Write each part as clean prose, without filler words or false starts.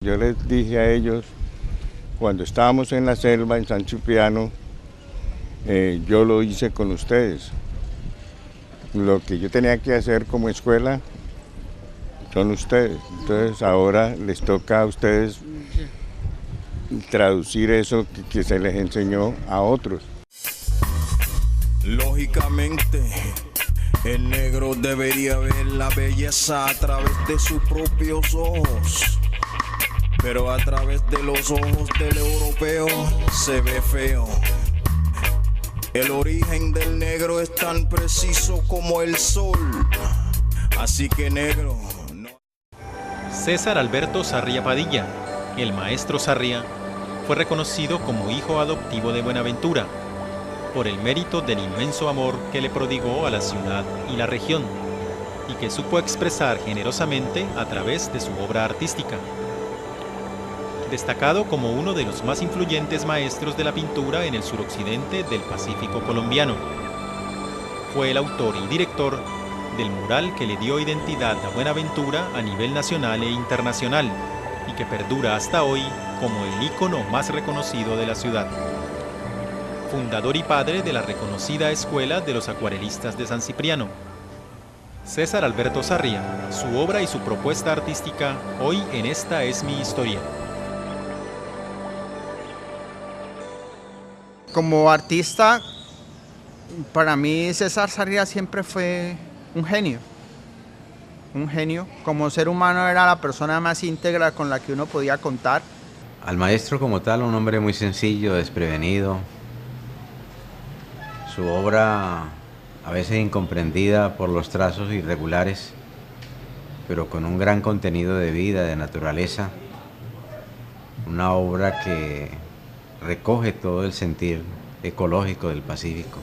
Yo les dije a ellos, cuando estábamos en la selva, en San Cipriano, yo lo hice con ustedes. Lo que yo tenía que hacer como escuela son ustedes. Entonces ahora les toca a ustedes traducir eso que se les enseñó a otros. Lógicamente, el negro debería ver la belleza a través de sus propios ojos. Pero a través de los ojos del europeo se ve feo. El origen del negro es tan preciso como el sol. Así que negro... no... César Alberto Sarria Padilla, el maestro Sarria, fue reconocido como hijo adoptivo de Buenaventura, por el mérito del inmenso amor que le prodigó a la ciudad y la región, y que supo expresar generosamente a través de su obra artística. Destacado como uno de los más influyentes maestros de la pintura en el suroccidente del Pacífico colombiano. Fue el autor y director del mural que le dio identidad a Buenaventura a nivel nacional e internacional, y que perdura hasta hoy como el ícono más reconocido de la ciudad. Fundador y padre de la reconocida Escuela de los Acuarelistas de San Cipriano. César Alberto Sarria, su obra y su propuesta artística hoy en Esta es mi historia. Como artista, para mí César Sarria siempre fue un genio. Un genio. Como ser humano era la persona más íntegra con la que uno podía contar. Al maestro como tal, un hombre muy sencillo, desprevenido. Su obra a veces incomprendida por los trazos irregulares, pero con un gran contenido de vida, de naturaleza. Una obra que recoge todo el sentir ecológico del Pacífico.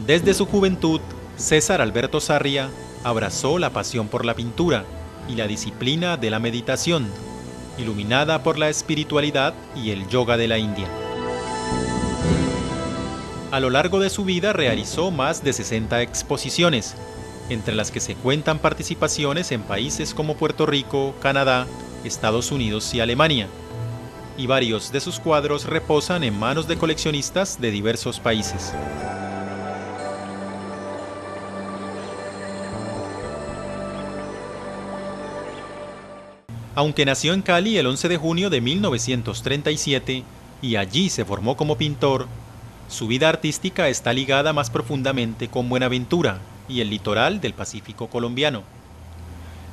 Desde su juventud, César Alberto Sarria abrazó la pasión por la pintura y la disciplina de la meditación, iluminada por la espiritualidad y el yoga de la India. A lo largo de su vida realizó más de 60 exposiciones, entre las que se cuentan participaciones en países como Puerto Rico, Canadá, Estados Unidos y Alemania, y varios de sus cuadros reposan en manos de coleccionistas de diversos países. Aunque nació en Cali el 11 de junio de 1937 y allí se formó como pintor, su vida artística está ligada más profundamente con Buenaventura y el litoral del Pacífico colombiano.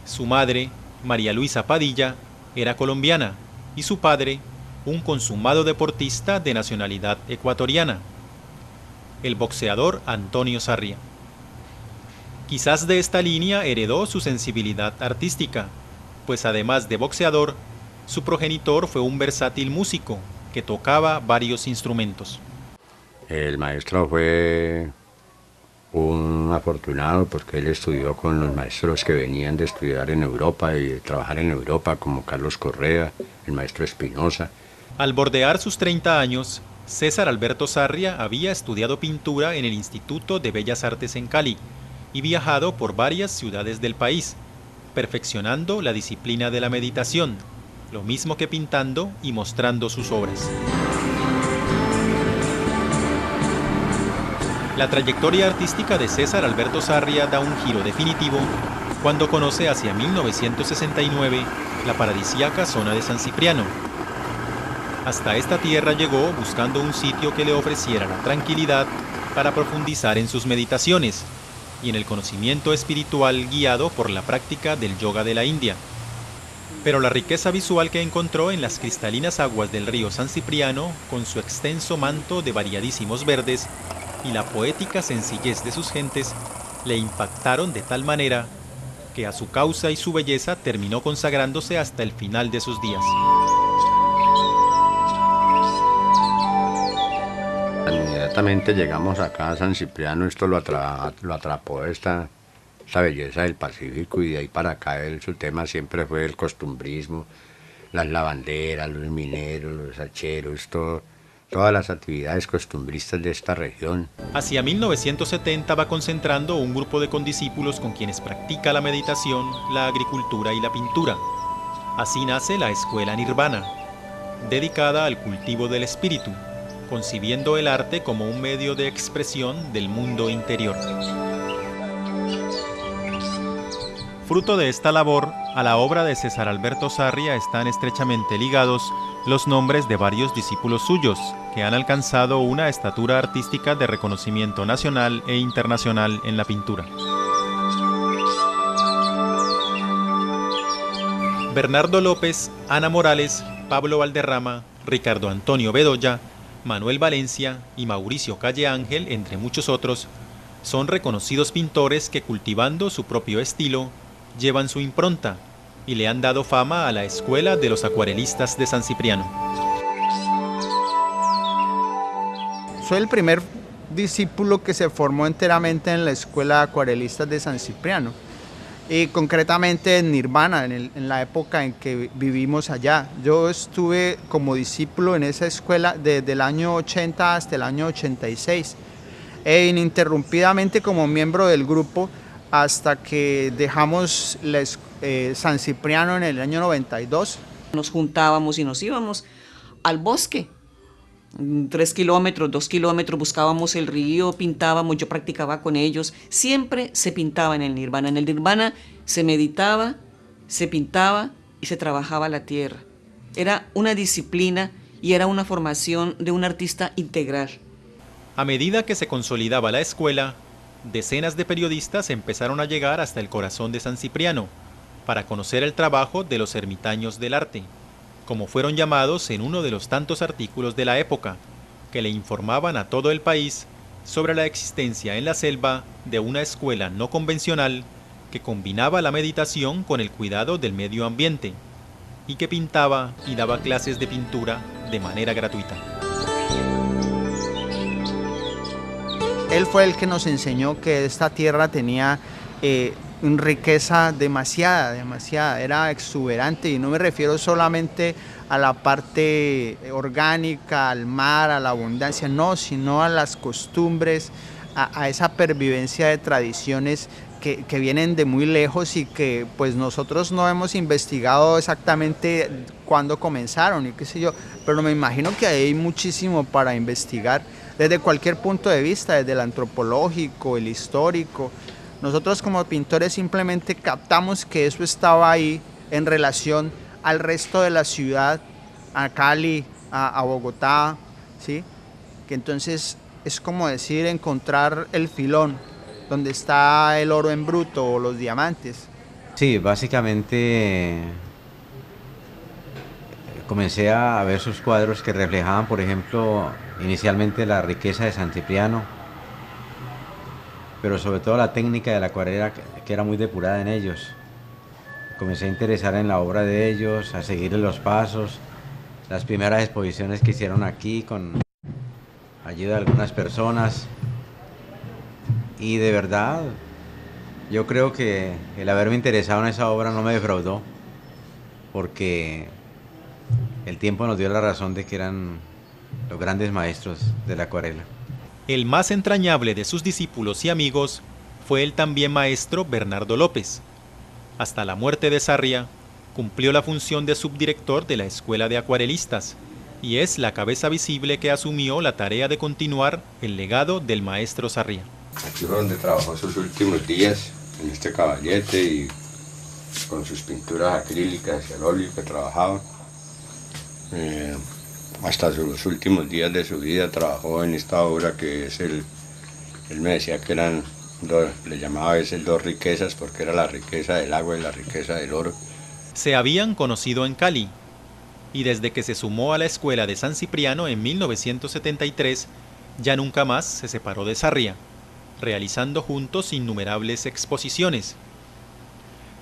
Su madre, María Luisa Padilla, era colombiana y su padre, un consumado deportista de nacionalidad ecuatoriana, el boxeador Antonio Sarria. Quizás de esta línea heredó su sensibilidad artística, pues además de boxeador, su progenitor fue un versátil músico que tocaba varios instrumentos. El maestro fue un afortunado porque él estudió con los maestros que venían de estudiar en Europa y de trabajar en Europa, como Carlos Correa, el maestro Espinosa. Al bordear sus 30 años, César Alberto Sarria había estudiado pintura en el Instituto de Bellas Artes en Cali y viajado por varias ciudades del país, perfeccionando la disciplina de la meditación, lo mismo que pintando y mostrando sus obras. La trayectoria artística de César Alberto Sarria da un giro definitivo cuando conoce hacia 1969 la paradisíaca zona de San Cipriano. Hasta esta tierra llegó buscando un sitio que le ofreciera la tranquilidad para profundizar en sus meditaciones y en el conocimiento espiritual guiado por la práctica del yoga de la India. Pero la riqueza visual que encontró en las cristalinas aguas del río San Cipriano, con su extenso manto de variadísimos verdes, y la poética sencillez de sus gentes, le impactaron de tal manera que a su causa y su belleza terminó consagrándose hasta el final de sus días. Inmediatamente llegamos acá a San Cipriano, esto lo atrapó esta belleza del Pacífico, y de ahí para acá su tema siempre fue el costumbrismo, las lavanderas, los mineros, los hacheros, todas las actividades costumbristas de esta región. Hacia 1970 va concentrando un grupo de condiscípulos con quienes practica la meditación, la agricultura y la pintura. Así nace la Escuela Nirvana, dedicada al cultivo del espíritu, concibiendo el arte como un medio de expresión del mundo interior. Fruto de esta labor, a la obra de César Alberto Sarria están estrechamente ligados los nombres de varios discípulos suyos, que han alcanzado una estatura artística de reconocimiento nacional e internacional en la pintura. Bernardo López, Ana Morales, Pablo Valderrama, Ricardo Antonio Bedoya, Manuel Valencia y Mauricio Calle Ángel, entre muchos otros, son reconocidos pintores que, cultivando su propio estilo, llevan su impronta y le han dado fama a la Escuela de los Acuarelistas de San Cipriano. Soy el primer discípulo que se formó enteramente en la Escuela de Acuarelistas de San Cipriano, y concretamente en Nirvana, en la época en que vivimos allá. Yo estuve como discípulo en esa escuela desde el año 80 hasta el año 86, e ininterrumpidamente como miembro del grupo hasta que dejamos San Cipriano en el año 92. Nos juntábamos y nos íbamos al bosque, 3 kilómetros, 2 kilómetros, buscábamos el río, pintábamos, yo practicaba con ellos, siempre se pintaba en el Nirvana. En el Nirvana se meditaba, se pintaba y se trabajaba la tierra. Era una disciplina y era una formación de un artista integral. A medida que se consolidaba la escuela, decenas de periodistas empezaron a llegar hasta el corazón de San Cipriano para conocer el trabajo de los ermitaños del arte, como fueron llamados en uno de los tantos artículos de la época, que le informaban a todo el país sobre la existencia en la selva de una escuela no convencional que combinaba la meditación con el cuidado del medio ambiente y que pintaba y daba clases de pintura de manera gratuita. Él fue el que nos enseñó que esta tierra tenía riqueza demasiada, era exuberante, y no me refiero solamente a la parte orgánica, al mar, a la abundancia, no, sino a las costumbres, a esa pervivencia de tradiciones que vienen de muy lejos y que pues nosotros no hemos investigado exactamente cuándo comenzaron y qué sé yo, pero me imagino que hay muchísimo para investigar desde cualquier punto de vista, desde el antropológico, el histórico. Nosotros como pintores simplemente captamos que eso estaba ahí en relación al resto de la ciudad, a Cali, a Bogotá, ¿sí? Que entonces es como decir encontrar el filón, donde está el oro en bruto o los diamantes. Sí, básicamente comencé a ver sus cuadros que reflejaban, por ejemplo, inicialmente la riqueza de San Cipriano, pero sobre todo la técnica de la acuarela que era muy depurada en ellos. Comencé a interesar en la obra de ellos, a seguirle los pasos, las primeras exposiciones que hicieron aquí con ayuda de algunas personas, y de verdad yo creo que el haberme interesado en esa obra no me defraudó, porque el tiempo nos dio la razón de que eran los grandes maestros de la acuarela. El más entrañable de sus discípulos y amigos fue el también maestro Bernardo López. Hasta la muerte de Sarria, cumplió la función de subdirector de la Escuela de Acuarelistas y es la cabeza visible que asumió la tarea de continuar el legado del maestro Sarria. Aquí fue donde trabajó sus últimos días, en este caballete y con sus pinturas acrílicas y al óleo que trabajaba. Hasta los últimos días de su vida trabajó en esta obra que es él me decía que eran le llamaba a veces dos riquezas porque era la riqueza del agua y la riqueza del oro. Se habían conocido en Cali y desde que se sumó a la Escuela de San Cipriano en 1973 ya nunca más se separó de Sarria, realizando juntos innumerables exposiciones.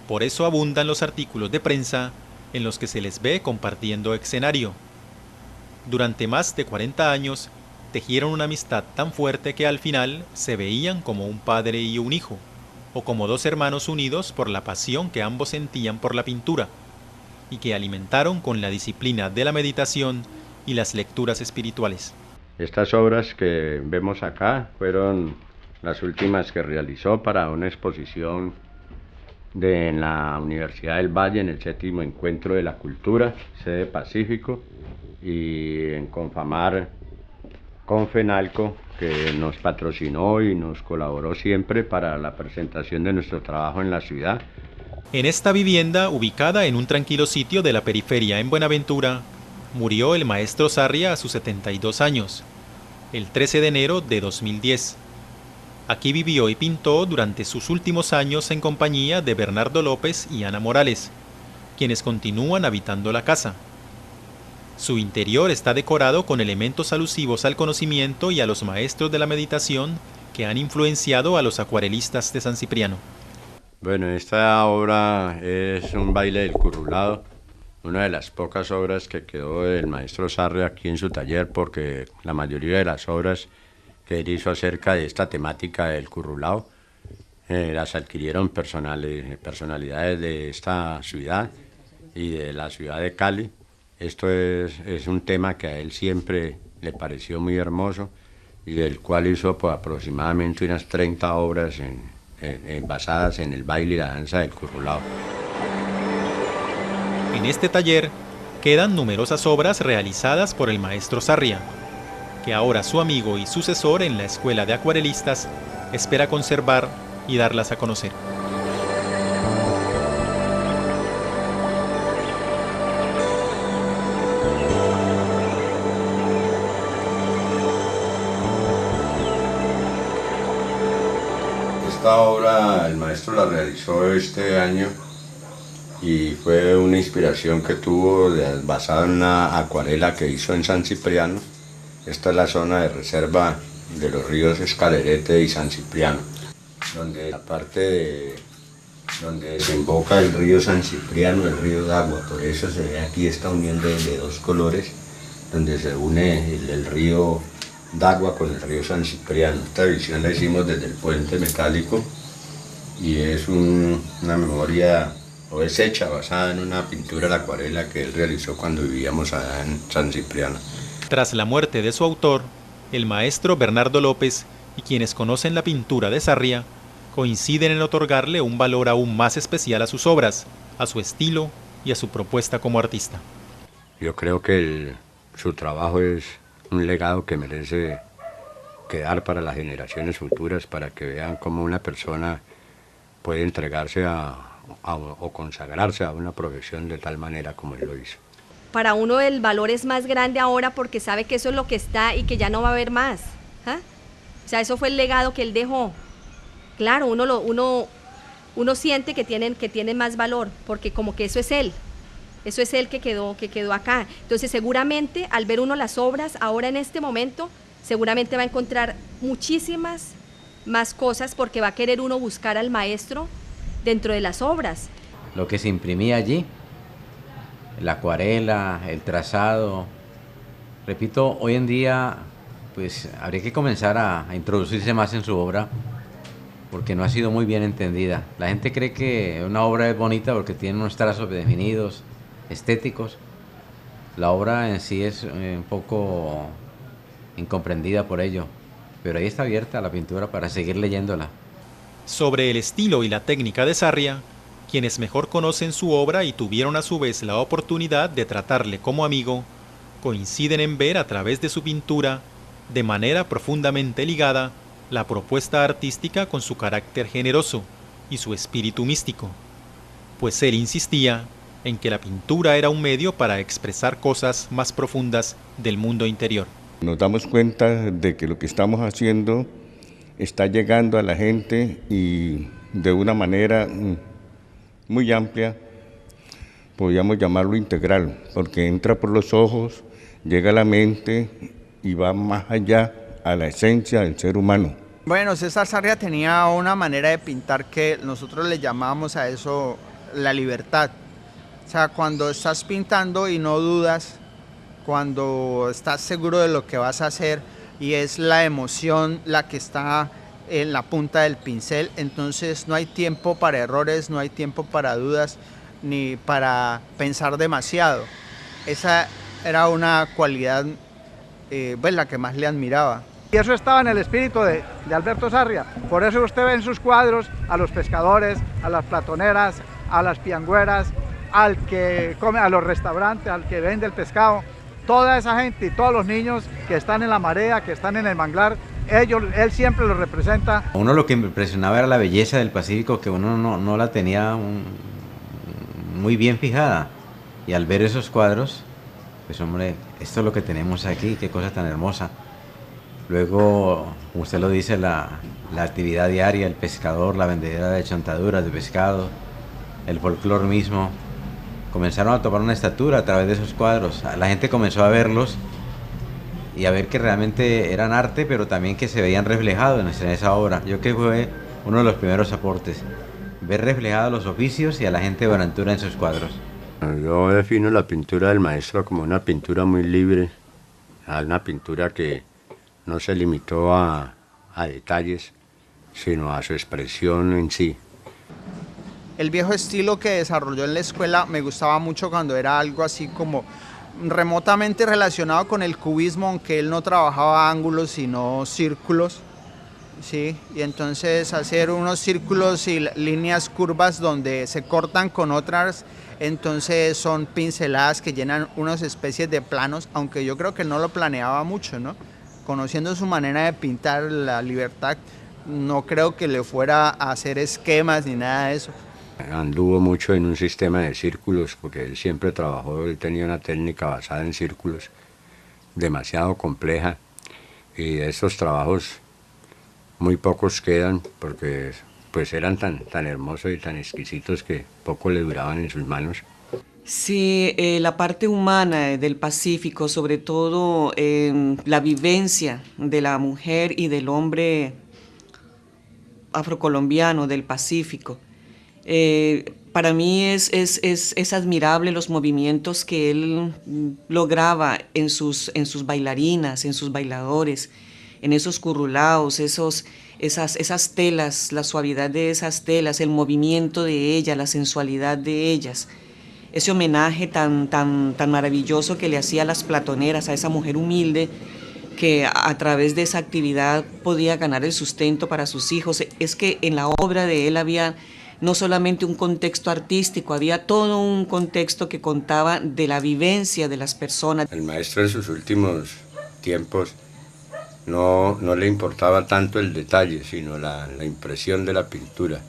Por eso abundan los artículos de prensa en los que se les ve compartiendo escenario. Durante más de 40 años tejieron una amistad tan fuerte que al final se veían como un padre y un hijo, o como dos hermanos unidos por la pasión que ambos sentían por la pintura, y que alimentaron con la disciplina de la meditación y las lecturas espirituales. Estas obras que vemos acá fueron las últimas que realizó para una exposición en la Universidad del Valle, en el 7º Encuentro de la Cultura, sede Pacífico, y en Confamar con FENALCO, que nos patrocinó y nos colaboró siempre para la presentación de nuestro trabajo en la ciudad. En esta vivienda, ubicada en un tranquilo sitio de la periferia en Buenaventura, murió el maestro Sarria a sus 72 años, el 13 de enero de 2010. Aquí vivió y pintó durante sus últimos años en compañía de Bernardo López y Ana Morales, quienes continúan habitando la casa. Su interior está decorado con elementos alusivos al conocimiento y a los maestros de la meditación que han influenciado a los acuarelistas de San Cipriano. Bueno, esta obra es un baile del currulado, una de las pocas obras que quedó del maestro Sarria aquí en su taller, porque la mayoría de las obras que él hizo acerca de esta temática del currulao las adquirieron personalidades de esta ciudad y de la ciudad de Cali. Esto es un tema que a él siempre le pareció muy hermoso y del cual hizo pues, aproximadamente unas 30 obras basadas en el baile y la danza del currulao. En este taller quedan numerosas obras realizadas por el maestro Sarria, que ahora su amigo y sucesor en la Escuela de Acuarelistas espera conservar y darlas a conocer. Esta obra el maestro la realizó este año y fue una inspiración que tuvo basada en una acuarela que hizo en San Cipriano. Esta es la zona de reserva de los ríos Escalerete y San Cipriano, donde la parte donde desemboca el río San Cipriano, el río Dagua. Por eso se ve aquí esta unión de dos colores, donde se une el río Dagua con el río San Cipriano. Esta visión la hicimos desde el puente metálico y es una memoria, o es hecha basada en una pintura de la acuarela que él realizó cuando vivíamos allá en San Cipriano. Tras la muerte de su autor, el maestro Bernardo López y quienes conocen la pintura de Sarria coinciden en otorgarle un valor aún más especial a sus obras, a su estilo y a su propuesta como artista. Yo creo que su trabajo es un legado que merece quedar para las generaciones futuras, para que vean cómo una persona puede entregarse o consagrarse a una profesión de tal manera como él lo hizo. Para uno el valor es más grande ahora porque sabe que eso es lo que está y que ya no va a haber más. ¿Ah? O sea, eso fue el legado que él dejó. Claro, uno siente que tienen más valor porque como que eso es él que quedó acá. Entonces seguramente al ver uno las obras ahora en este momento, seguramente va a encontrar muchísimas más cosas porque va a querer uno buscar al maestro dentro de las obras. Lo que se imprimía allí, la acuarela, el trazado. Repito, hoy en día pues habría que comenzar a introducirse más en su obra porque no ha sido muy bien entendida. La gente cree que una obra es bonita porque tiene unos trazos definidos, estéticos. La obra en sí es un poco incomprendida por ello, pero ahí está abierta la pintura para seguir leyéndola. Sobre el estilo y la técnica de Sarria, quienes mejor conocen su obra y tuvieron a su vez la oportunidad de tratarle como amigo, coinciden en ver a través de su pintura, de manera profundamente ligada, la propuesta artística con su carácter generoso y su espíritu místico, pues él insistía en que la pintura era un medio para expresar cosas más profundas del mundo interior. Nos damos cuenta de que lo que estamos haciendo está llegando a la gente y de una manera muy amplia, podríamos llamarlo integral, porque entra por los ojos, llega a la mente y va más allá a la esencia del ser humano. Bueno, César Sarria tenía una manera de pintar que nosotros le llamábamos a eso la libertad. O sea, cuando estás pintando y no dudas, cuando estás seguro de lo que vas a hacer y es la emoción la que está en la punta del pincel, entonces no hay tiempo para errores, no hay tiempo para dudas ni para pensar demasiado. Esa era una cualidad pues la que más le admiraba. Y eso estaba en el espíritu de Alberto Sarria. Por eso usted ve en sus cuadros a los pescadores, a las platoneras, a las piangüeras, al que come, a los restaurantes, al que vende el pescado. Toda esa gente y todos los niños que están en la marea, que están en el manglar, él siempre los representa. A uno lo que me impresionaba era la belleza del Pacífico, que uno no la tenía muy bien fijada. Y al ver esos cuadros, pues hombre, esto es lo que tenemos aquí, qué cosa tan hermosa. Luego, como usted lo dice, la actividad diaria, el pescador, la vendedera de chontaduras de pescado, el folclore mismo, comenzaron a tomar una estatura a través de esos cuadros. La gente comenzó a verlos y a ver que realmente eran arte, pero también que se veían reflejados en esa obra. Yo creo que fue uno de los primeros aportes, ver reflejados los oficios y a la gente de Buenaventura en sus cuadros. Yo defino la pintura del maestro como una pintura muy libre, una pintura que no se limitó a detalles, sino a su expresión en sí. El viejo estilo que desarrolló en la escuela me gustaba mucho cuando era algo así como remotamente relacionado con el cubismo, aunque él no trabajaba ángulos sino círculos, ¿sí? Y entonces hacer unos círculos y líneas curvas donde se cortan con otras, entonces son pinceladas que llenan unas especies de planos, aunque yo creo que no lo planeaba mucho, ¿no? Conociendo su manera de pintar, la libertad, no creo que le fuera a hacer esquemas ni nada de eso. Anduvo mucho en un sistema de círculos, porque él siempre trabajó, él tenía una técnica basada en círculos, demasiado compleja, y de estos trabajos muy pocos quedan, porque pues eran tan hermosos y tan exquisitos que poco le duraban en sus manos. Sí, la parte humana del Pacífico, sobre todo la vivencia de la mujer y del hombre afrocolombiano del Pacífico. Para mí es admirable los movimientos que él lograba en sus bailarinas, en sus bailadores, en esos currulaos, esas telas, la suavidad de esas telas, el movimiento de ellas, la sensualidad de ellas. Ese homenaje tan maravilloso que le hacía a las platoneras, a esa mujer humilde que a través de esa actividad podía ganar el sustento para sus hijos. Es que en la obra de él había no solamente un contexto artístico, había todo un contexto que contaba de la vivencia de las personas. El maestro en sus últimos tiempos no le importaba tanto el detalle, sino la impresión de la pintura,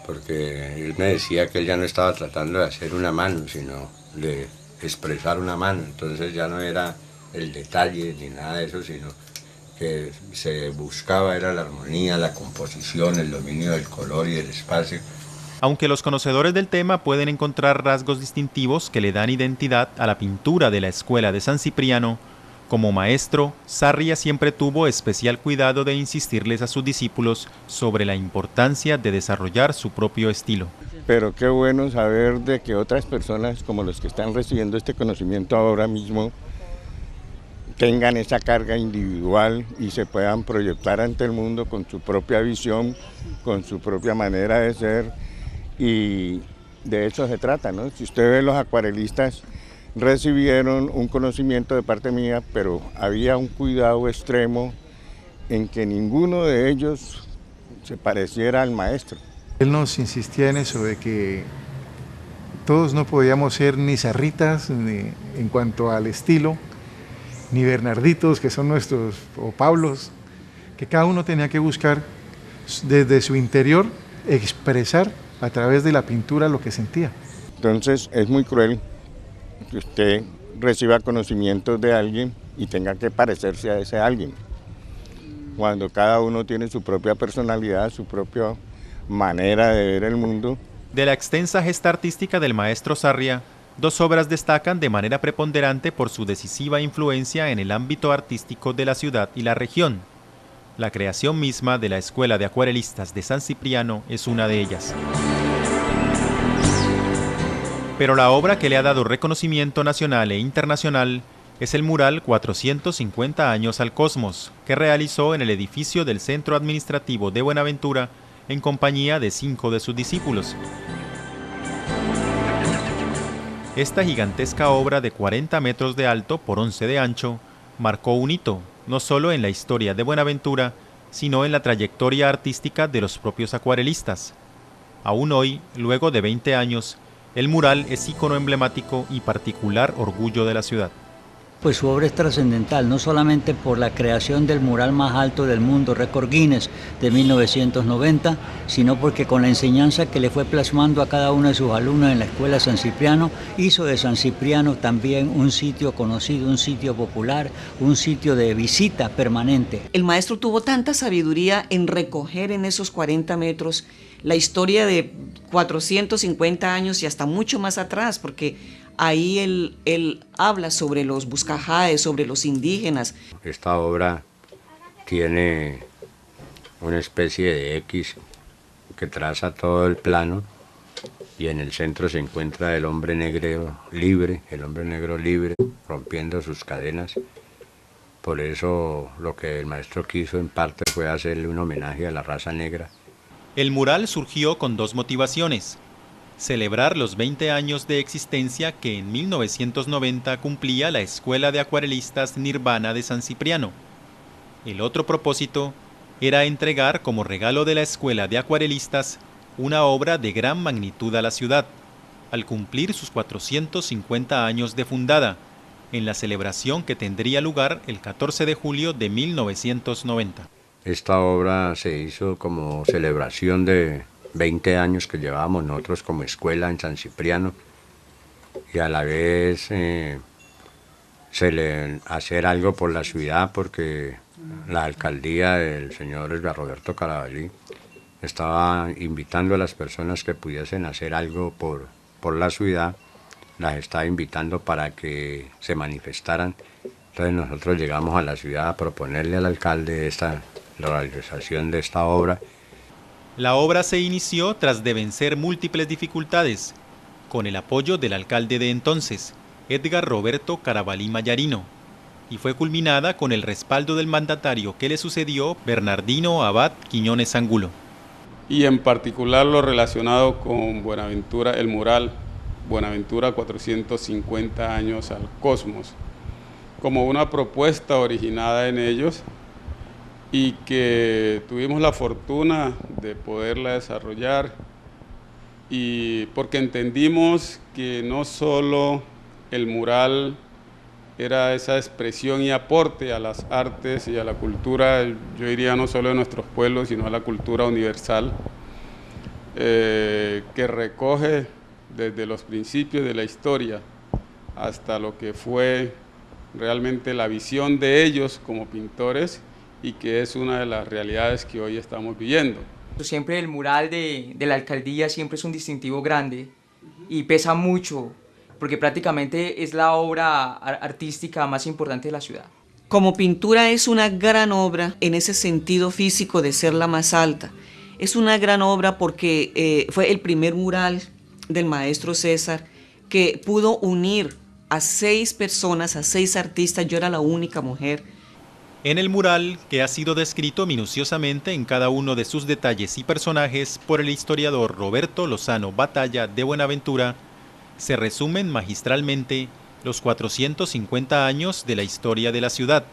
porque él me decía que él ya no estaba tratando de hacer una mano, sino de expresar una mano, entonces ya no era el detalle ni nada de eso, sino que se buscaba era la armonía, la composición, el dominio del color y del espacio. Aunque los conocedores del tema pueden encontrar rasgos distintivos que le dan identidad a la pintura de la escuela de San Cipriano, como maestro, Sarria siempre tuvo especial cuidado de insistirles a sus discípulos sobre la importancia de desarrollar su propio estilo. Pero qué bueno saber de que otras personas, como los que están recibiendo este conocimiento ahora mismo, tengan esa carga individual y se puedan proyectar ante el mundo con su propia visión, con su propia manera de ser, y de eso se trata, ¿no? Si usted ve, los acuarelistas recibieron un conocimiento de parte mía, pero había un cuidado extremo en que ninguno de ellos se pareciera al maestro. Él nos insistía en eso, de que todos no podíamos ser ni zarritas en cuanto al estilo, ni Bernarditos, que son nuestros, o Pablos, que cada uno tenía que buscar desde su interior expresar a través de la pintura lo que sentía. Entonces es muy cruel que usted reciba conocimientos de alguien y tenga que parecerse a ese alguien, cuando cada uno tiene su propia personalidad, su propia manera de ver el mundo. De la extensa gesta artística del maestro Sarria, dos obras destacan de manera preponderante por su decisiva influencia en el ámbito artístico de la ciudad y la región. La creación misma de la Escuela de Acuarelistas de San Cipriano es una de ellas. Pero la obra que le ha dado reconocimiento nacional e internacional es el mural 450 años al cosmos, que realizó en el edificio del Centro Administrativo de Buenaventura en compañía de 5 de sus discípulos. Esta gigantesca obra de 40 metros de alto por 11 de ancho marcó un hito no solo en la historia de Buenaventura, sino en la trayectoria artística de los propios acuarelistas. Aún hoy, luego de 20 años, el mural es ícono emblemático y particular orgullo de la ciudad. Pues su obra es trascendental, no solamente por la creación del mural más alto del mundo, récord Guinness de 1990, sino porque con la enseñanza que le fue plasmando a cada uno de sus alumnos en la Escuela San Cipriano, hizo de San Cipriano también un sitio conocido, un sitio popular, un sitio de visita permanente. El maestro tuvo tanta sabiduría en recoger en esos 40 metros la historia de 450 años y hasta mucho más atrás, porque ahí él habla sobre los Buscajaes, sobre los indígenas. Esta obra tiene una especie de X que traza todo el plano y en el centro se encuentra el hombre negro libre, rompiendo sus cadenas. Por eso lo que el maestro quiso en parte fue hacerle un homenaje a la raza negra. El mural surgió con dos motivaciones: celebrar los 20 años de existencia que en 1990 cumplía la Escuela de Acuarelistas Nirvana de San Cipriano. El otro propósito era entregar como regalo de la Escuela de Acuarelistas una obra de gran magnitud a la ciudad, al cumplir sus 450 años de fundada, en la celebración que tendría lugar el 14 de julio de 1990. Esta obra se hizo como celebración de 20 años que llevábamos nosotros como escuela en San Cipriano y a la vez hacer algo por la ciudad, porque la alcaldía del señor Edgar Roberto Carabalí estaba invitando a las personas que pudiesen hacer algo por la ciudad, las estaba invitando para que se manifestaran. Entonces nosotros llegamos a la ciudad a proponerle al alcalde la realización de esta obra. La obra se inició tras de vencer múltiples dificultades, con el apoyo del alcalde de entonces, Edgar Roberto Carabalí Mayarino, y fue culminada con el respaldo del mandatario que le sucedió, Bernardino Abad Quiñones Angulo. Y en particular lo relacionado con Buenaventura, el mural Buenaventura 450 años al cosmos, como una propuesta originada en ellos y que tuvimos la fortuna de poderla desarrollar, y porque entendimos que no solo el mural era esa expresión y aporte a las artes y a la cultura, yo diría no solo de nuestros pueblos, sino a la cultura universal, que recoge desde los principios de la historia hasta lo que fue realmente la visión de ellos como pintores, y que es una de las realidades que hoy estamos viviendo. Siempre el mural de la alcaldía siempre es un distintivo grande y pesa mucho, porque prácticamente es la obra artística más importante de la ciudad. Como pintura es una gran obra en ese sentido físico de ser la más alta. Es una gran obra porque fue el primer mural del maestro César que pudo unir a 6 personas, a 6 artistas. Yo era la única mujer. En el mural, que ha sido descrito minuciosamente en cada uno de sus detalles y personajes por el historiador Roberto Lozano Batalla de Buenaventura, se resumen magistralmente los 450 años de la historia de la ciudad,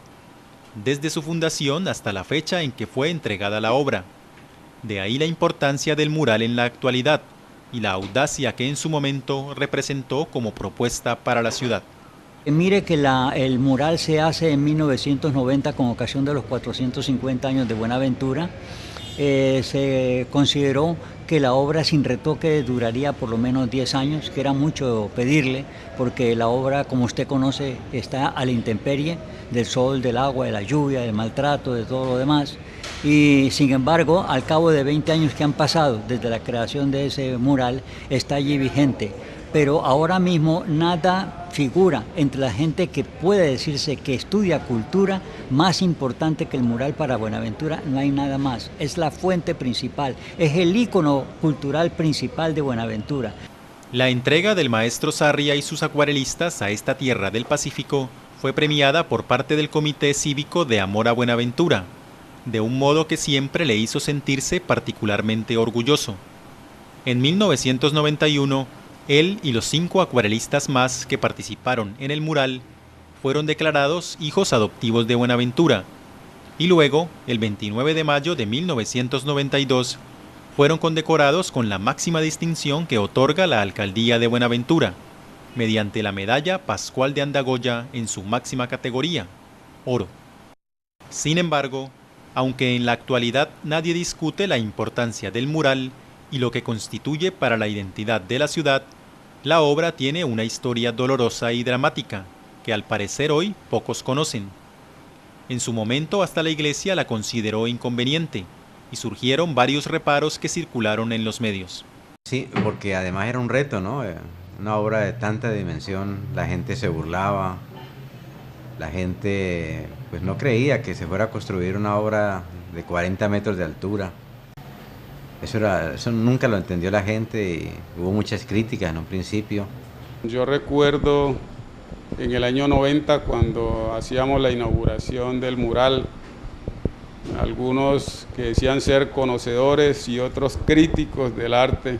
desde su fundación hasta la fecha en que fue entregada la obra. De ahí la importancia del mural en la actualidad y la audacia que en su momento representó como propuesta para la ciudad. Mire que el mural se hace en 1990 con ocasión de los 450 años de Buenaventura. Se consideró que la obra sin retoque duraría por lo menos 10 años, que era mucho pedirle, porque la obra, como usted conoce, está a la intemperie del sol, del agua, de la lluvia, del maltrato, de todo lo demás. Y sin embargo, al cabo de 20 años que han pasado desde la creación de ese mural, está allí vigente. Pero ahora mismo nada figura entre la gente que puede decirse que estudia cultura más importante que el mural para Buenaventura. No hay nada más, es la fuente principal, es el ícono cultural principal de Buenaventura. La entrega del maestro Sarria y sus acuarelistas a esta tierra del Pacífico fue premiada por parte del Comité Cívico de Amor a Buenaventura, de un modo que siempre le hizo sentirse particularmente orgulloso. En 1991, él y los 5 acuarelistas más que participaron en el mural fueron declarados hijos adoptivos de Buenaventura y luego, el 29 de mayo de 1992, fueron condecorados con la máxima distinción que otorga la Alcaldía de Buenaventura, mediante la medalla Pascual de Andagoya en su máxima categoría, oro. Sin embargo, aunque en la actualidad nadie discute la importancia del mural y lo que constituye para la identidad de la ciudad, la obra tiene una historia dolorosa y dramática, que al parecer hoy pocos conocen. En su momento hasta la iglesia la consideró inconveniente, y surgieron varios reparos que circularon en los medios. Sí, porque además era un reto, ¿no? Una obra de tanta dimensión, la gente se burlaba, la gente pues no creía que se fuera a construir una obra de 40 metros de altura. Eso nunca lo entendió la gente y hubo muchas críticas en un principio. Yo recuerdo en el año 90 cuando hacíamos la inauguración del mural, algunos que decían ser conocedores y otros críticos del arte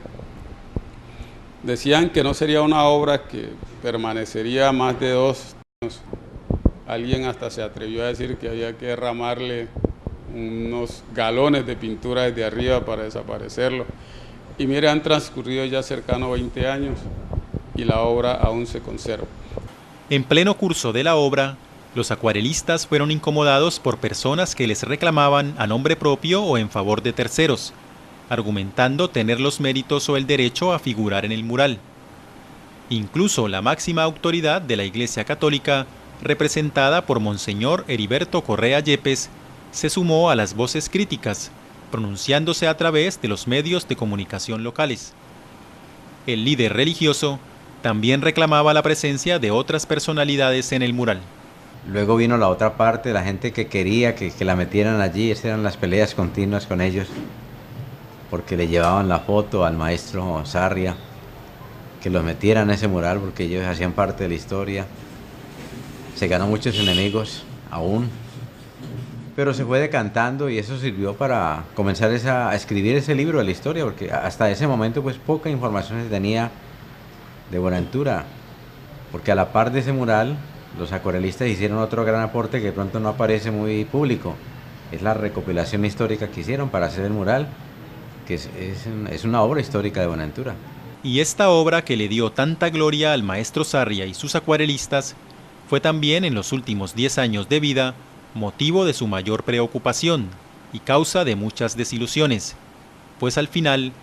decían que no sería una obra que permanecería más de 2 años. Alguien hasta se atrevió a decir que había que derramarle unos galones de pintura desde arriba para desaparecerlo. Y mire, han transcurrido ya cercano a 20 años y la obra aún se conserva. En pleno curso de la obra, los acuarelistas fueron incomodados por personas que les reclamaban a nombre propio o en favor de terceros, argumentando tener los méritos o el derecho a figurar en el mural. Incluso la máxima autoridad de la Iglesia Católica, representada por Monseñor Heriberto Correa Yepes, se sumó a las voces críticas, pronunciándose a través de los medios de comunicación locales. El líder religioso también reclamaba la presencia de otras personalidades en el mural. Luego vino la otra parte, la gente que quería que la metieran allí, esas eran las peleas continuas con ellos, porque le llevaban la foto al maestro Sarria, que los metieran en ese mural porque ellos hacían parte de la historia. Se ganó muchos enemigos aún, pero se fue decantando y eso sirvió para comenzar a escribir ese libro de la historia, porque hasta ese momento pues poca información se tenía de Buenaventura, porque a la par de ese mural los acuarelistas hicieron otro gran aporte que de pronto no aparece muy público, es la recopilación histórica que hicieron para hacer el mural, que es una obra histórica de Buenaventura. Y esta obra que le dio tanta gloria al maestro Sarria y sus acuarelistas fue también en los últimos 10 años de vida motivo de su mayor preocupación y causa de muchas desilusiones, pues al final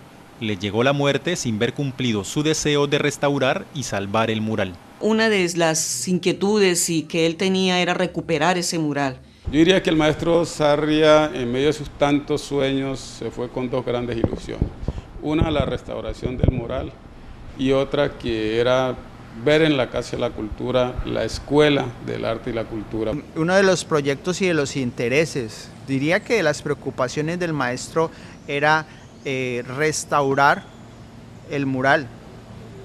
le llegó la muerte sin ver cumplido su deseo de restaurar y salvar el mural. Una de las inquietudes y que él tenía era recuperar ese mural. Yo diría que el maestro Sarria, en medio de sus tantos sueños, se fue con 2 grandes ilusiones. Una, la restauración del mural, y otra que era ver en la Casa de la Cultura la escuela del arte y la cultura. Uno de los proyectos y de los intereses, diría que las preocupaciones del maestro era restaurar el mural,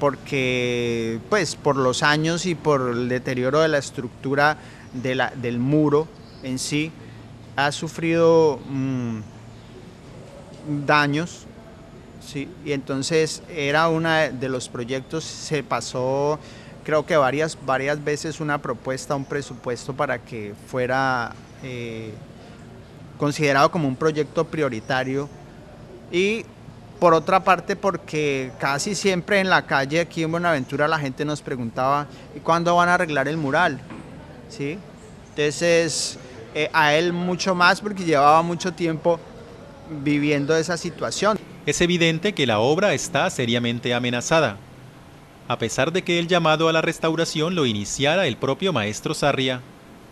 porque pues por los años y por el deterioro de la estructura del muro en sí ha sufrido daños, sí, y entonces era uno de los proyectos. Se pasó creo que varias veces una propuesta, un presupuesto para que fuera considerado como un proyecto prioritario. Y por otra parte, porque casi siempre en la calle aquí en Buenaventura la gente nos preguntaba ¿y cuándo van a arreglar el mural? ¿Sí? Entonces a él mucho más porque llevaba mucho tiempo viviendo esa situación. Es evidente que la obra está seriamente amenazada. A pesar de que el llamado a la restauración lo iniciara el propio maestro Sarria,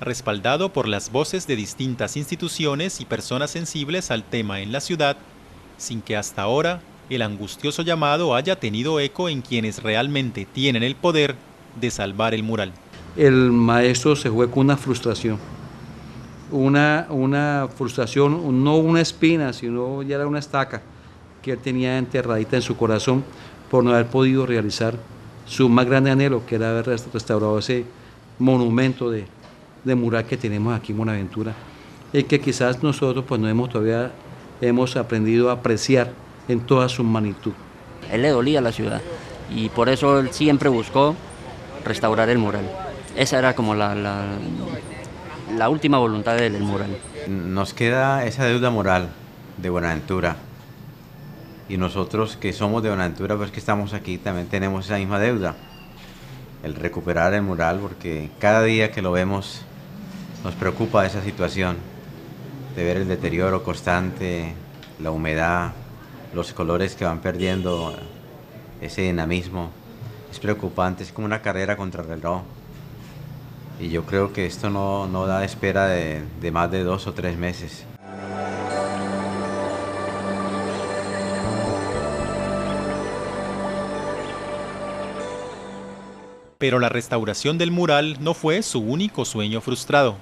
respaldado por las voces de distintas instituciones y personas sensibles al tema en la ciudad, sin que hasta ahora el angustioso llamado haya tenido eco en quienes realmente tienen el poder de salvar el mural. El maestro se fue con una frustración, una frustración, no una espina, sino ya era una estaca que él tenía enterradita en su corazón por no haber podido realizar su más grande anhelo, que era haber restaurado ese monumento de mural que tenemos aquí en Buenaventura, y que quizás nosotros pues todavía hemos aprendido a apreciar en toda su magnitud. Él le dolía a la ciudad y por eso él siempre buscó restaurar el mural. Esa era como la última voluntad del mural. Nos queda esa deuda moral de Buenaventura. Y nosotros que somos de Buenaventura, pues que estamos aquí, también tenemos esa misma deuda. El recuperar el mural, porque cada día que lo vemos nos preocupa esa situación de ver el deterioro constante, la humedad, los colores que van perdiendo ese dinamismo. Es preocupante, es como una carrera contra el reloj. Y yo creo que esto no da espera de más de 2 o 3 meses. Pero la restauración del mural no fue su único sueño frustrado.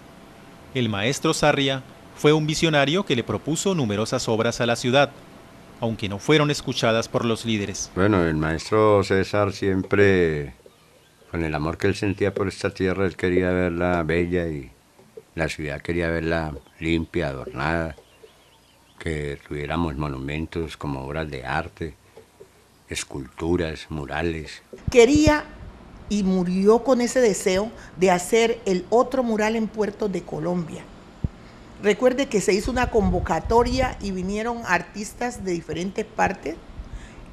El maestro Sarria fue un visionario que le propuso numerosas obras a la ciudad, aunque no fueron escuchadas por los líderes. Bueno, el maestro César siempre, con el amor que él sentía por esta tierra, él quería verla bella y la ciudad quería verla limpia, adornada, que tuviéramos monumentos como obras de arte, esculturas, murales. Quería y murió con ese deseo de hacer el otro mural en Puerto de Colombia. Recuerde que se hizo una convocatoria y vinieron artistas de diferentes partes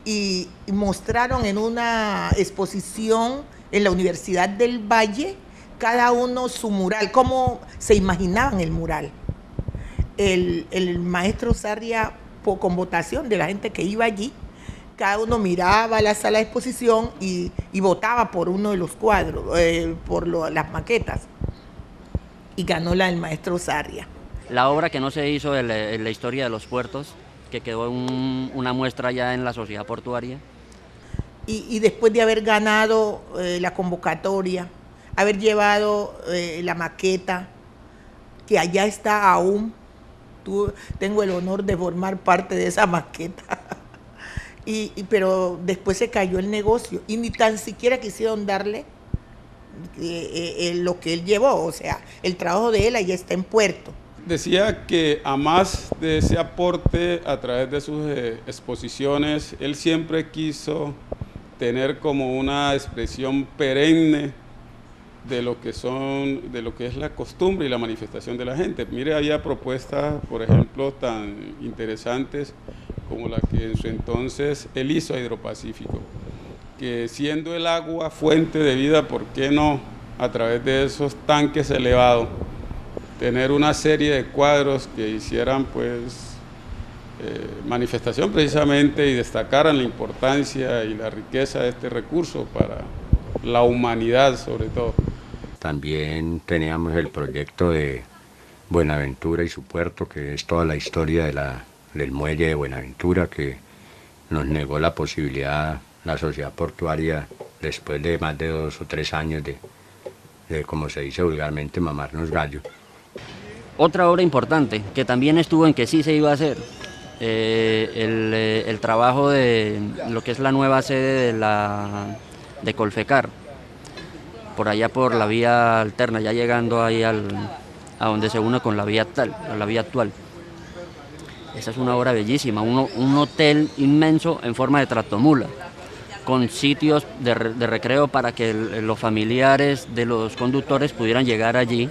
y mostraron en una exposición en la Universidad del Valle cada uno su mural, cómo se imaginaban el mural. El maestro Sarria, con votación de la gente que iba allí, cada uno miraba la sala de exposición y votaba por uno de los cuadros, por las maquetas, y ganó el maestro Sarria. La obra que no se hizo en la historia de los puertos, que quedó una muestra ya en la sociedad portuaria. Y después de haber ganado la convocatoria, haber llevado la maqueta, que allá está aún, tengo el honor de formar parte de esa maqueta. Pero después se cayó el negocio y ni tan siquiera quisieron darle lo que él llevó, o sea, el trabajo de él allá está en Puerto. Decía que a más de ese aporte a través de sus exposiciones, él siempre quiso tener como una expresión perenne de lo que es la costumbre y la manifestación de la gente. Mire, había propuestas, por ejemplo, tan interesantes como la que en su entonces él hizo a Hidropacífico, que siendo el agua fuente de vida, ¿por qué no a través de esos tanques elevados tener una serie de cuadros que hicieran pues manifestación precisamente y destacaran la importancia y la riqueza de este recurso para la humanidad sobre todo? También teníamos el proyecto de Buenaventura y su puerto, que es toda la historia del muelle de Buenaventura, que nos negó la posibilidad la sociedad portuaria después de más de 2 o 3 años de como se dice vulgarmente, mamarnos gallo. Otra obra importante que también estuvo en que sí se iba a hacer, el trabajo de lo que es la nueva sede de Colfecar, por allá por la vía alterna, ya llegando ahí a donde se une con la vía actual. Esa es una obra bellísima, un hotel inmenso en forma de tractomula, con sitios de recreo para que los familiares de los conductores pudieran llegar allí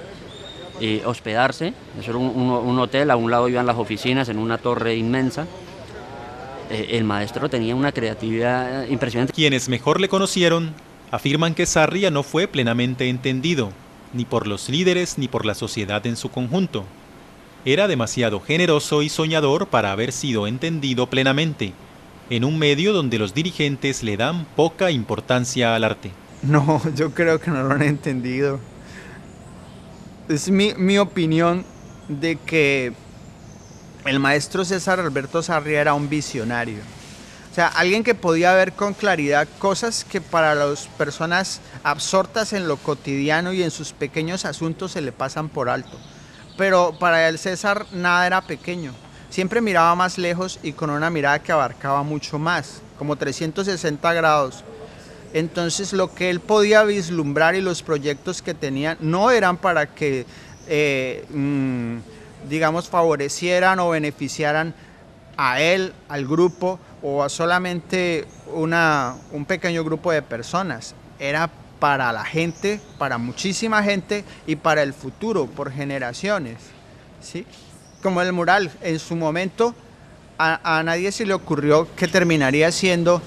y hospedarse. Eso era un hotel, a un lado iban las oficinas en una torre inmensa. El maestro tenía una creatividad impresionante. Quienes mejor le conocieron afirman que Sarria no fue plenamente entendido, ni por los líderes ni por la sociedad en su conjunto. Era demasiado generoso y soñador para haber sido entendido plenamente, en un medio donde los dirigentes le dan poca importancia al arte. No, yo creo que no lo han entendido. Es mi opinión de que el maestro César Alberto Sarria era un visionario. O sea, alguien que podía ver con claridad cosas que para las personas absortas en lo cotidiano y en sus pequeños asuntos se le pasan por alto. Pero para el César nada era pequeño. Siempre miraba más lejos y con una mirada que abarcaba mucho más, como 360 grados. Entonces lo que él podía vislumbrar y los proyectos que tenía no eran para que, digamos, favorecieran o beneficiaran a él, al grupo o a solamente un pequeño grupo de personas. Era para la gente, para muchísima gente y para el futuro, por generaciones, ¿sí? Como el mural, en su momento a nadie se le ocurrió que terminaría siendo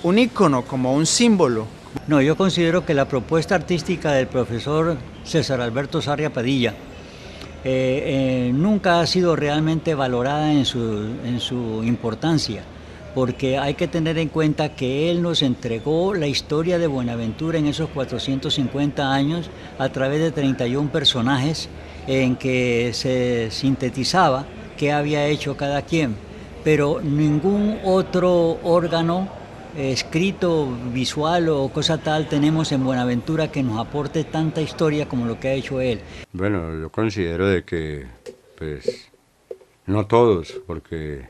un ícono, como un símbolo. No, yo considero que la propuesta artística del profesor César Alberto Sarria Padilla nunca ha sido realmente valorada en su importancia, porque hay que tener en cuenta que él nos entregó la historia de Buenaventura en esos 450 años a través de 31 personajes en que se sintetizaba qué había hecho cada quien, pero ningún otro órgano escrito, visual o cosa tal tenemos en Buenaventura que nos aporte tanta historia como lo que ha hecho él. Bueno, yo considero de que, pues, no todos, porque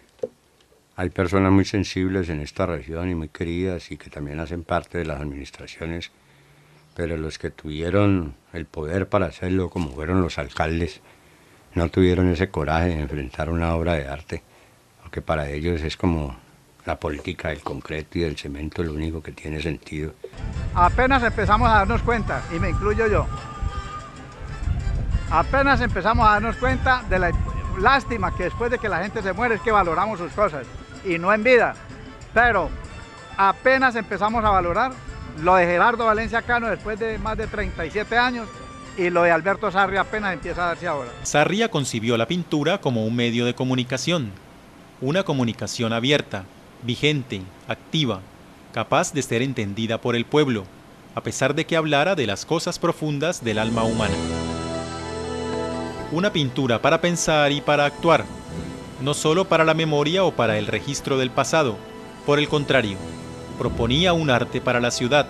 hay personas muy sensibles en esta región y muy queridas y que también hacen parte de las administraciones, pero los que tuvieron el poder para hacerlo, como fueron los alcaldes, no tuvieron ese coraje de enfrentar una obra de arte, porque para ellos es como la política del concreto y del cemento lo único que tiene sentido. Apenas empezamos a darnos cuenta, y me incluyo yo, apenas empezamos a darnos cuenta de la lástima que después de que la gente se muere es que valoramos sus cosas, y no en vida, pero apenas empezamos a valorar lo de Gerardo Valencia Cano después de más de 37 años, y lo de Alberto Sarria apenas empieza a darse ahora. Sarria concibió la pintura como un medio de comunicación, una comunicación abierta, vigente, activa, capaz de ser entendida por el pueblo, a pesar de que hablara de las cosas profundas del alma humana. Una pintura para pensar y para actuar, no solo para la memoria o para el registro del pasado, por el contrario, proponía un arte para la ciudad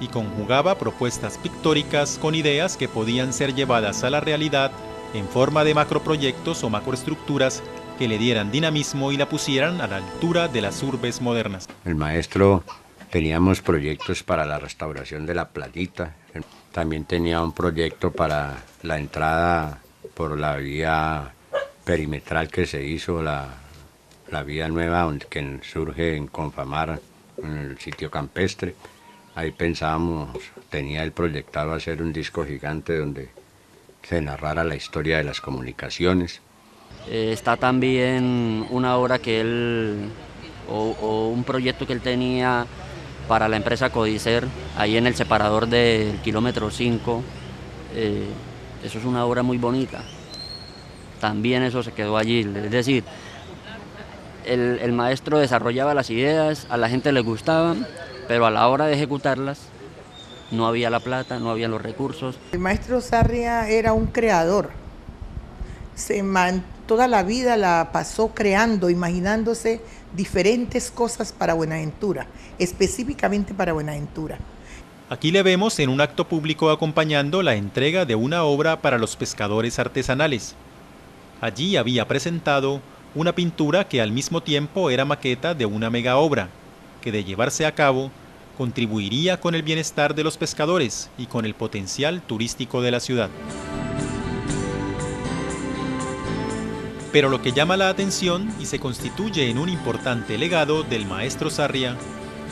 y conjugaba propuestas pictóricas con ideas que podían ser llevadas a la realidad en forma de macroproyectos o macroestructuras que le dieran dinamismo y la pusieran a la altura de las urbes modernas. El maestro, teníamos proyectos para la restauración de la playita, también tenía un proyecto para la entrada por la vía perimetral que se hizo, la vía nueva que surge en Confamar, en el sitio campestre. Ahí pensábamos, tenía él proyectado hacer un disco gigante donde se narrara la historia de las comunicaciones. Está también una obra que él, o un proyecto que él tenía para la empresa Codicer, ahí en el separador del kilómetro 5. Eso es una obra muy bonita. También eso se quedó allí. Es decir, el maestro desarrollaba las ideas, a la gente le gustaban, pero a la hora de ejecutarlas no había la plata, no había los recursos. El maestro Sarria era un creador. Toda la vida la pasó creando, imaginándose diferentes cosas para Buenaventura, específicamente para Buenaventura. Aquí le vemos en un acto público acompañando la entrega de una obra para los pescadores artesanales. Allí había presentado una pintura que al mismo tiempo era maqueta de una mega obra, que de llevarse a cabo contribuiría con el bienestar de los pescadores y con el potencial turístico de la ciudad. Pero lo que llama la atención y se constituye en un importante legado del maestro Sarria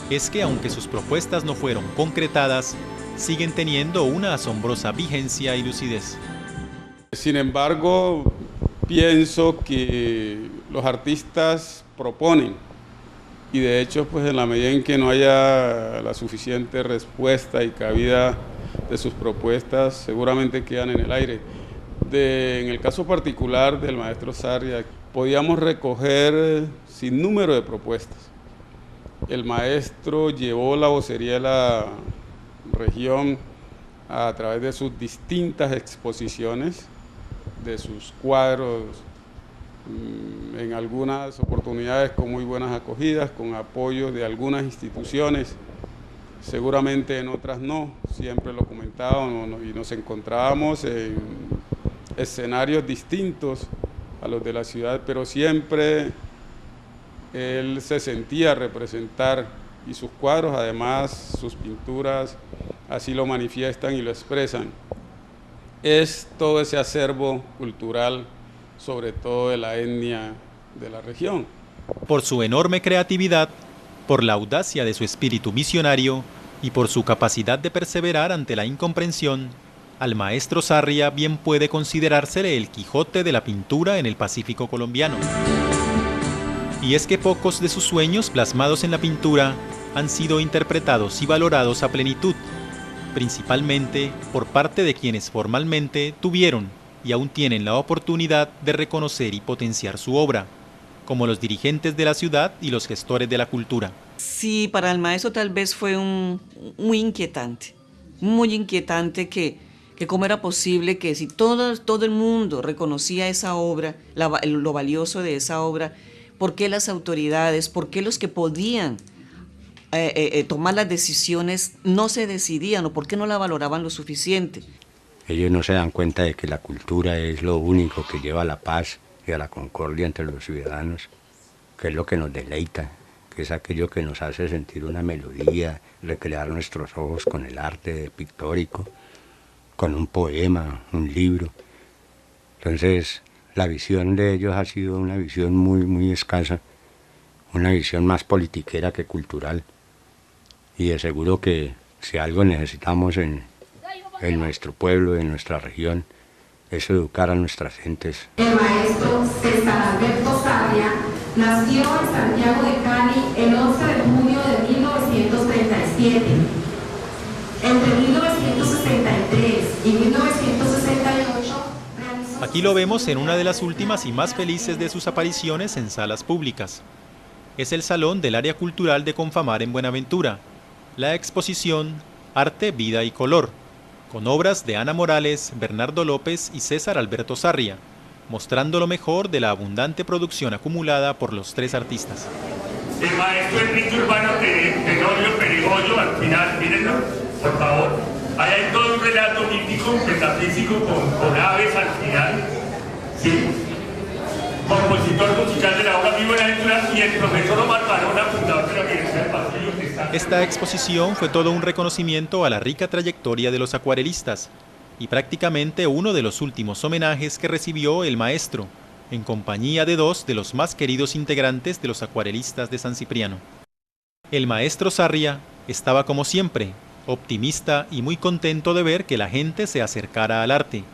es que aunque sus propuestas no fueron concretadas, siguen teniendo una asombrosa vigencia y lucidez. Sin embargo, pienso que los artistas proponen, y de hecho, pues en la medida en que no haya la suficiente respuesta y cabida de sus propuestas, seguramente quedan en el aire. En el caso particular del maestro Sarria, podíamos recoger sin número de propuestas. El maestro llevó la vocería de la región a través de sus distintas exposiciones, de sus cuadros, en algunas oportunidades con muy buenas acogidas, con apoyo de algunas instituciones, seguramente en otras no, siempre lo comentábamos y nos encontrábamos en escenarios distintos a los de la ciudad, pero siempre él se sentía representar, y sus cuadros, además sus pinturas, así lo manifiestan y lo expresan. Es todo ese acervo cultural, sobre todo de la etnia de la región. Por su enorme creatividad, por la audacia de su espíritu misionario Y por su capacidad de perseverar ante la incomprensión, al maestro Sarria bien puede considerársele el Quijote de la pintura en el Pacífico colombiano. Y es que pocos de sus sueños plasmados en la pintura han sido interpretados y valorados a plenitud, principalmente por parte de quienes formalmente tuvieron y aún tienen la oportunidad de reconocer y potenciar su obra, como los dirigentes de la ciudad y los gestores de la cultura. Sí, para el maestro tal vez fue muy inquietante que cómo era posible que si todo el mundo reconocía esa obra, lo valioso de esa obra, ¿por qué las autoridades, por qué los que podían tomar las decisiones no se decidían o por qué no la valoraban lo suficiente? Ellos no se dan cuenta de que la cultura es lo único que lleva a la paz y a la concordia entre los ciudadanos, que es lo que nos deleita, que es aquello que nos hace sentir una melodía, recrear nuestros ojos con el arte pictórico, con un poema, un libro. Entonces, la visión de ellos ha sido una visión muy, muy escasa, una visión más politiquera que cultural. Y de seguro que si algo necesitamos en nuestro pueblo, en nuestra región, es educar a nuestras gentes. El maestro César Alberto Sarria nació en Santiago de Cali el 11 de junio de 1937. Entre 1963 y 1968... Aquí lo vemos en una de las últimas y más felices de sus apariciones en salas públicas. Es el Salón del Área Cultural de Confamar en Buenaventura, la exposición Arte, Vida y Color, con obras de Ana Morales, Bernardo López y César Alberto Sarria, mostrando lo mejor de la abundante producción acumulada por los tres artistas. El maestro Enrique Urbano Tenorio Peregoyo, al final, mírenlo, por favor. Ahí hay todo un relato mítico, metafísico, con aves al final, ¿sí? Compositor musical de la obra Mi Buenaventura y el profesor Omar Barona, fundador de la Universidad del Pasillo, que está... Esta exposición fue todo un reconocimiento a la rica trayectoria de los acuarelistas y prácticamente uno de los últimos homenajes que recibió el maestro, en compañía de dos de los más queridos integrantes de los acuarelistas de San Cipriano. El maestro Sarria estaba como siempre, optimista y muy contento de ver que la gente se acercara al arte,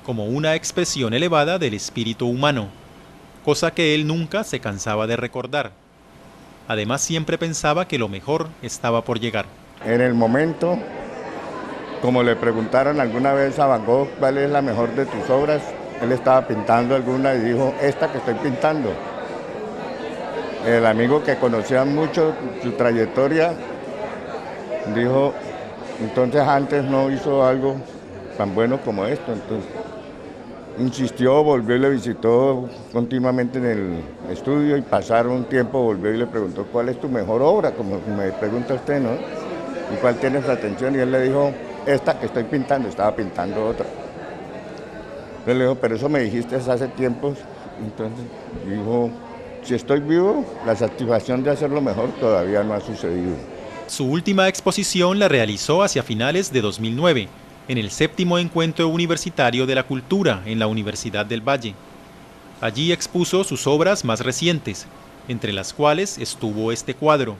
como una expresión elevada del espíritu humano, cosa que él nunca se cansaba de recordar. Además siempre pensaba que lo mejor estaba por llegar. En el momento, como le preguntaron alguna vez a Van Gogh cuál es la mejor de tus obras, él estaba pintando alguna y dijo, esta que estoy pintando. El amigo que conocía mucho su trayectoria dijo, entonces antes no hizo algo tan bueno como esto. Entonces insistió, volvió y le visitó continuamente en el estudio y pasaron un tiempo, volvió y le preguntó cuál es tu mejor obra, como me pregunta usted, ¿no? ¿Y cuál tienes la atención? Y él le dijo, esta que estoy pintando, estaba pintando otra. Él le dijo, pero eso me dijiste hace tiempos. Entonces dijo, si estoy vivo, la satisfacción de hacerlo mejor todavía no ha sucedido. Su última exposición la realizó hacia finales de 2009, en el 7º Encuentro Universitario de la Cultura en la Universidad del Valle. Allí expuso sus obras más recientes, entre las cuales estuvo este cuadro.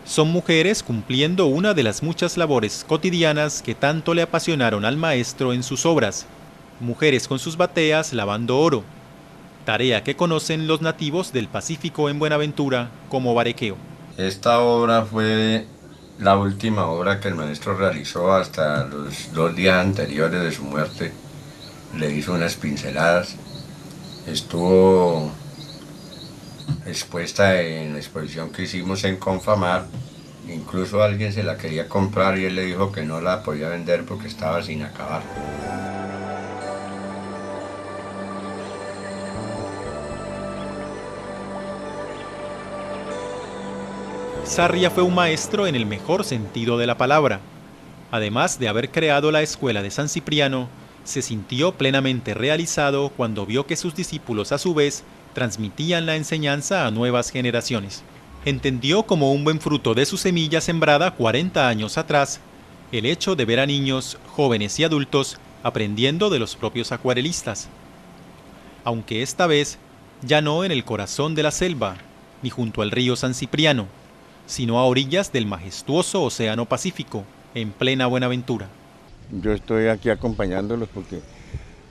Son mujeres cumpliendo una de las muchas labores cotidianas que tanto le apasionaron al maestro en sus obras, mujeres con sus bateas lavando oro, tarea que conocen los nativos del Pacífico en Buenaventura como barequeo. Esta obra fue la última obra que el maestro realizó hasta los 2 días anteriores de su muerte. Le hizo unas pinceladas, estuvo expuesta en la exposición que hicimos en Confamar. Incluso alguien se la quería comprar y él le dijo que no la podía vender porque estaba sin acabar. Sarria fue un maestro en el mejor sentido de la palabra. Además de haber creado la escuela de San Cipriano, se sintió plenamente realizado cuando vio que sus discípulos a su vez transmitían la enseñanza a nuevas generaciones. Entendió como un buen fruto de su semilla sembrada 40 años atrás el hecho de ver a niños, jóvenes y adultos aprendiendo de los propios acuarelistas. Aunque esta vez ya no en el corazón de la selva, ni junto al río San Cipriano, sino a orillas del majestuoso Océano Pacífico, en plena Buenaventura. Yo estoy aquí acompañándolos porque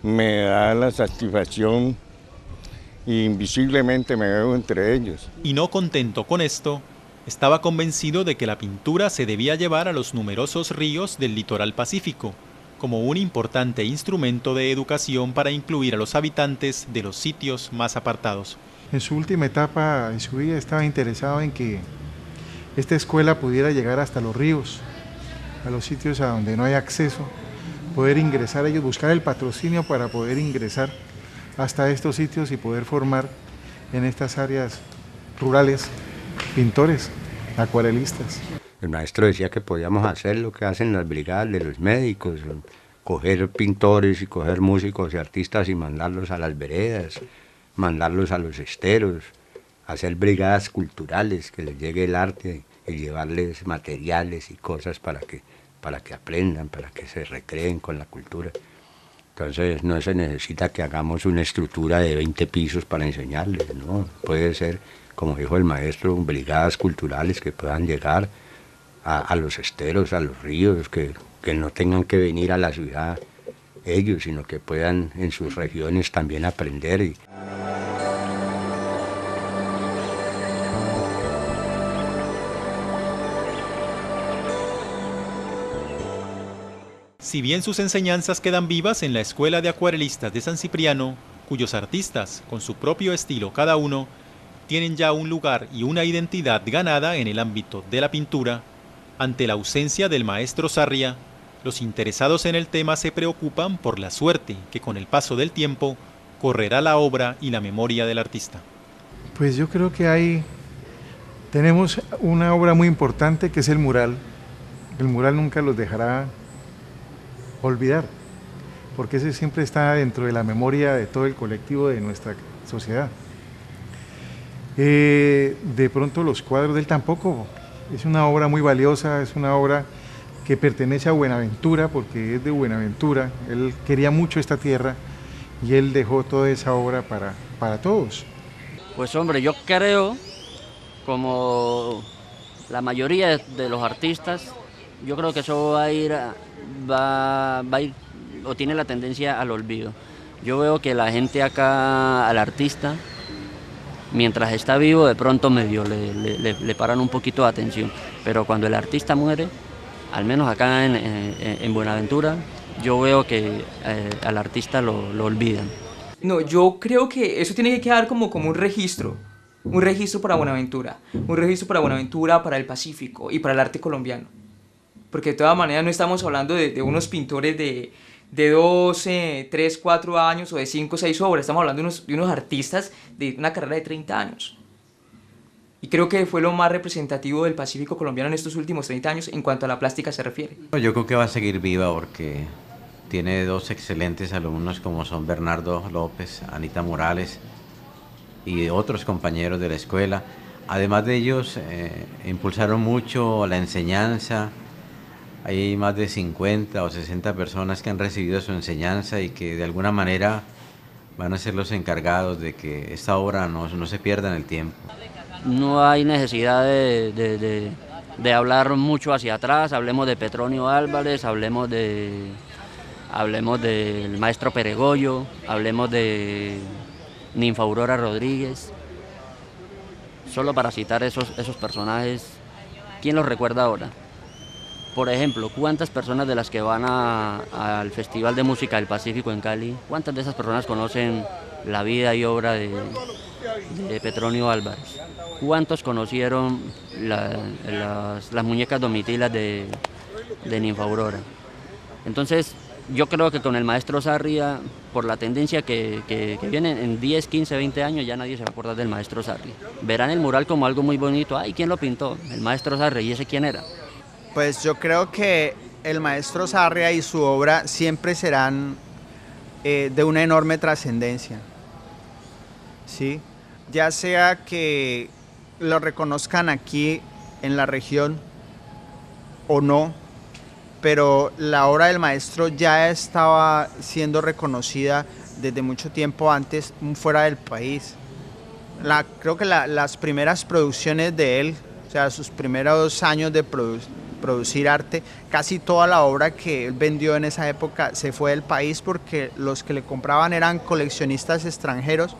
me da la satisfacción y invisiblemente me veo entre ellos. Y no contento con esto, estaba convencido de que la pintura se debía llevar a los numerosos ríos del litoral pacífico, como un importante instrumento de educación para incluir a los habitantes de los sitios más apartados. En su última etapa de su vida estaba interesado en que esta escuela pudiera llegar hasta los ríos, a los sitios a donde no hay acceso, poder ingresar a ellos, buscar el patrocinio para poder ingresar hasta estos sitios y poder formar en estas áreas rurales pintores, acuarelistas. El maestro decía que podíamos hacer lo que hacen las brigadas de los médicos, coger pintores y coger músicos y artistas y mandarlos a las veredas, mandarlos a los esteros, hacer brigadas culturales, que les llegue el arte y llevarles materiales y cosas para que aprendan, para que se recreen con la cultura. Entonces no se necesita que hagamos una estructura de 20 pisos para enseñarles, ¿no? Puede ser, como dijo el maestro, brigadas culturales que puedan llegar a los esteros, a los ríos, que no tengan que venir a la ciudad ellos, sino que puedan en sus regiones también aprender. Si bien sus enseñanzas quedan vivas en la Escuela de Acuarelistas de San Cipriano, cuyos artistas, con su propio estilo cada uno, tienen ya un lugar y una identidad ganada en el ámbito de la pintura, ante la ausencia del maestro Sarria, los interesados en el tema se preocupan por la suerte que con el paso del tiempo correrá la obra y la memoria del artista. Pues yo creo que tenemos una obra muy importante que es el mural. El mural nunca los dejará olvidar, porque ese siempre está dentro de la memoria de todo el colectivo de nuestra sociedad. De pronto los cuadros de él tampoco. Es una obra muy valiosa, es una obra que pertenece a Buenaventura, porque es de Buenaventura. Él quería mucho esta tierra y él dejó toda esa obra para todos. Pues hombre, yo creo, como la mayoría de los artistas, yo creo que eso va a ir o tiene la tendencia al olvido. Yo veo que la gente acá, al artista, mientras está vivo, de pronto medio le paran un poquito de atención, pero cuando el artista muere, al menos acá en Buenaventura, yo veo que al artista lo olvidan. No, yo creo que eso tiene que quedar como un registro para Buenaventura, para el Pacífico y para el arte colombiano, porque de todas maneras no estamos hablando de unos pintores de 12, 3, 4 años o de 5, 6 obras, estamos hablando de unos artistas de una carrera de 30 años. Y creo que fue lo más representativo del Pacífico colombiano en estos últimos 30 años en cuanto a la plástica se refiere. Yo creo que va a seguir viva porque tiene dos excelentes alumnos como son Bernardo López, Anita Morales y otros compañeros de la escuela. Además de ellos, impulsaron mucho la enseñanza. Hay más de 50 o 60 personas que han recibido su enseñanza y que de alguna manera van a ser los encargados de que esta obra no se pierda en el tiempo. No hay necesidad de hablar mucho hacia atrás, hablemos de Petronio Álvarez, hablemos del maestro Peregoyo, hablemos de Ninfa Aurora Rodríguez. Solo para citar esos personajes, ¿quién los recuerda ahora? Por ejemplo, ¿cuántas personas de las que van al Festival de Música del Pacífico en Cali, cuántas de esas personas conocen la vida y obra de Petronio Álvarez? ¿Cuántos conocieron las muñecas domitilas de Ninfa Aurora? Entonces, yo creo que con el maestro Sarria, por la tendencia que viene en 10, 15, 20 años, ya nadie se va a acordar del maestro Sarria. Verán el mural como algo muy bonito. Ay, ¿quién lo pintó? El maestro Sarria. ¿Y ese quién era? Pues yo creo que el maestro Sarria y su obra siempre serán de una enorme trascendencia, ¿sí? Ya sea que lo reconozcan aquí en la región o no, pero la obra del maestro ya estaba siendo reconocida desde mucho tiempo antes fuera del país. Creo que las primeras producciones de él, o sea, sus primeros años de producir arte, casi toda la obra que él vendió en esa época se fue del país porque los que le compraban eran coleccionistas extranjeros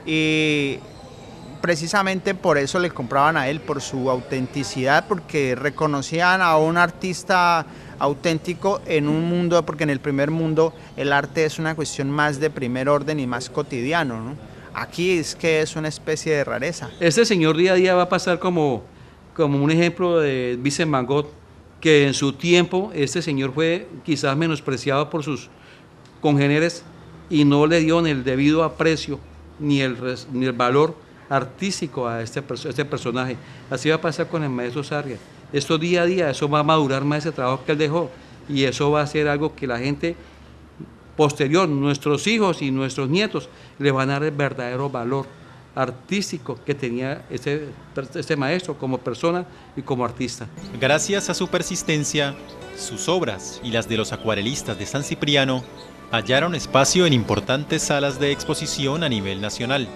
y precisamente por eso le compraban a él, por su autenticidad, porque reconocían a un artista auténtico en un mundo, porque en el primer mundo el arte es una cuestión más de primer orden y más cotidiano, ¿no? Aquí es que es una especie de rareza. Este señor día a día va a pasar como un ejemplo de Vincent Van Gogh, que en su tiempo este señor fue quizás menospreciado por sus congéneres y no le dio ni el debido aprecio ni el valor artístico a este personaje. Así va a pasar con el maestro Sarria. Esto día a día, eso va a madurar más ese trabajo que él dejó y eso va a ser algo que la gente posterior, nuestros hijos y nuestros nietos, le van a dar el verdadero valor artístico que tenía este maestro como persona y como artista. Gracias a su persistencia, sus obras y las de los acuarelistas de San Cipriano hallaron espacio en importantes salas de exposición a nivel nacional.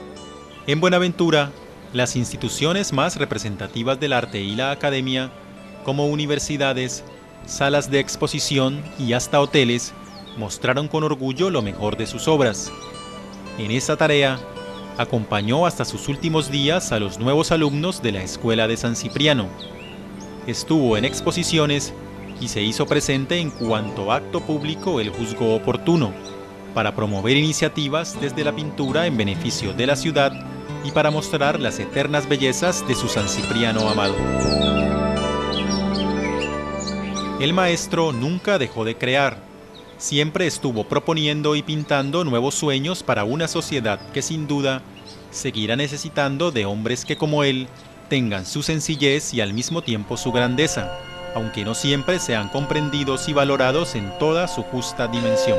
En Buenaventura, las instituciones más representativas del arte y la academia, como universidades, salas de exposición y hasta hoteles, mostraron con orgullo lo mejor de sus obras. En esa tarea, acompañó hasta sus últimos días a los nuevos alumnos de la Escuela de San Cipriano. Estuvo en exposiciones y se hizo presente en cuanto acto público él juzgó oportuno, para promover iniciativas desde la pintura en beneficio de la ciudad y para mostrar las eternas bellezas de su San Cipriano amado. El maestro nunca dejó de crear, siempre estuvo proponiendo y pintando nuevos sueños para una sociedad que sin duda seguirá necesitando de hombres que como él tengan su sencillez y al mismo tiempo su grandeza, aunque no siempre sean comprendidos y valorados en toda su justa dimensión.